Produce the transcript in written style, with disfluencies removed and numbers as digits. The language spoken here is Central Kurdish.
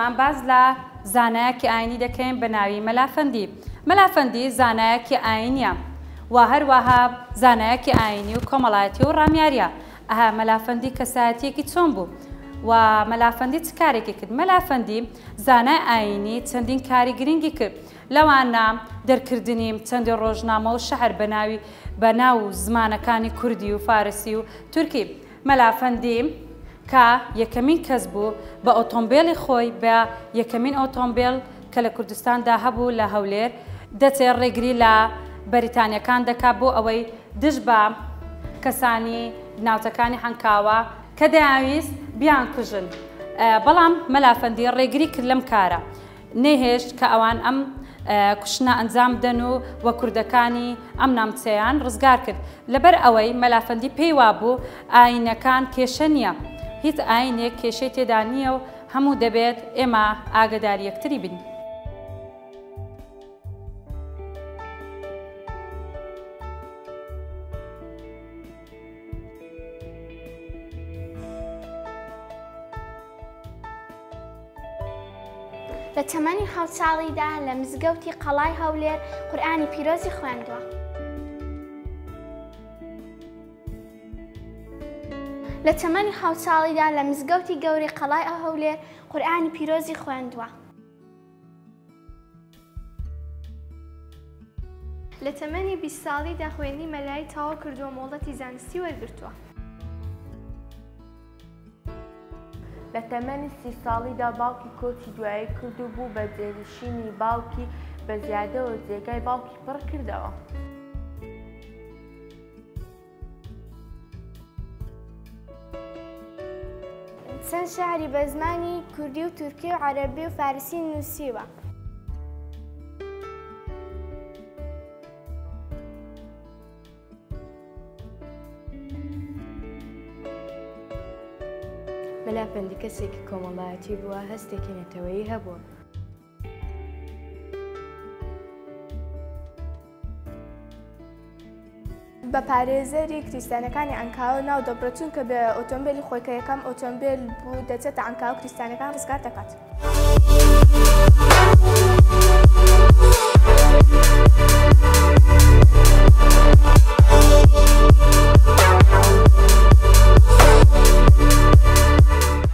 بەردەوام باز لە زانایەکی ئاینی دەکەین بە ناوی مەلافەندی. مەلافەندی زانایەکی ئاینیە و هەروەها زانایەکی ئاینی و کۆمەڵایەتی و ڕامیاریە. ئەها مەلافەندی کەسایەتیەکی چۆن بوو و مەلافەندی چ کارێکی کرد؟ مەلافەندی زانای ئاینی چەندین کاری گرنگی کرد، لەوانە دەرکردنی چەندین ڕۆژنامە و شەعر بە ناو زمانەکانی کوردی و فارسی و تورکی. مەلافەندی کە یەکەمین کەس بوو بە ئۆتۆمبیلی خۆی بە یەکەمین ئۆتۆمبیل کە لە کوردستاندا هەبوو لە هەولێر دەچێت ڕێگری لە بەریتانیەکان دەکات بۆ ئەوەی دژ بە کەسانی ناوچەکانی حەنکاوە کە دەیانویست بیان کوژن. بەڵام مەلافەندی ڕێگری کرد لەم کارە، نەهێشت کە ئەوان ئەم کوشتنە ئەنجام بدەن و وە کوردەکانی ئەم ناوچەیان ڕزگار کرد. لەبەر ئەوەی مەلافەندی پێی وابوو ئاینەکان کێشە نییە، هیچ ئاینێک کێشەی تێدا نییە و هەموو دەبێت ئێمە ئاگاداری یەکتری بین. لە تەمەنی 7 ساڵیدا لە مزگەوتی قەڵای هەولێر قورئانی پیرۆزی خوێندووە. لە تەمەنی 7 ساڵیدا لە مزگەوتی گەورەی قەڵای هەولێر قورئانی پیرۆزی خوێندووە. لە تەمەنی 20 ساڵیدا خوێندنی مەلایی تەواو کردووە، مۆڵەتی زانستی وەرگرتووە. لە تەمەنی 30 ساڵیدا باوکی کۆچی دوایی کردو بوو بە جێنشینی باوکی بە زیادەوە جێگای باوکی پڕ کردەوە. چەند شەعری بە زمانی کوردی و تورکی و عەرەبی و فارسی نووسیوە. مەلافەندی کەسێکی کۆمەڵایەتی بووە، هەستێکی نەتەوەیی هەبووە. بە پارێزەری کریستانەکانی عەنکاو ناو دەبڕێتون کە بە ئۆتۆمبیلی خۆی کە یەکەم ئۆتۆمبیل بوو دەچێتە عەنکاو و کریستانەکان ڕزگار دەکات.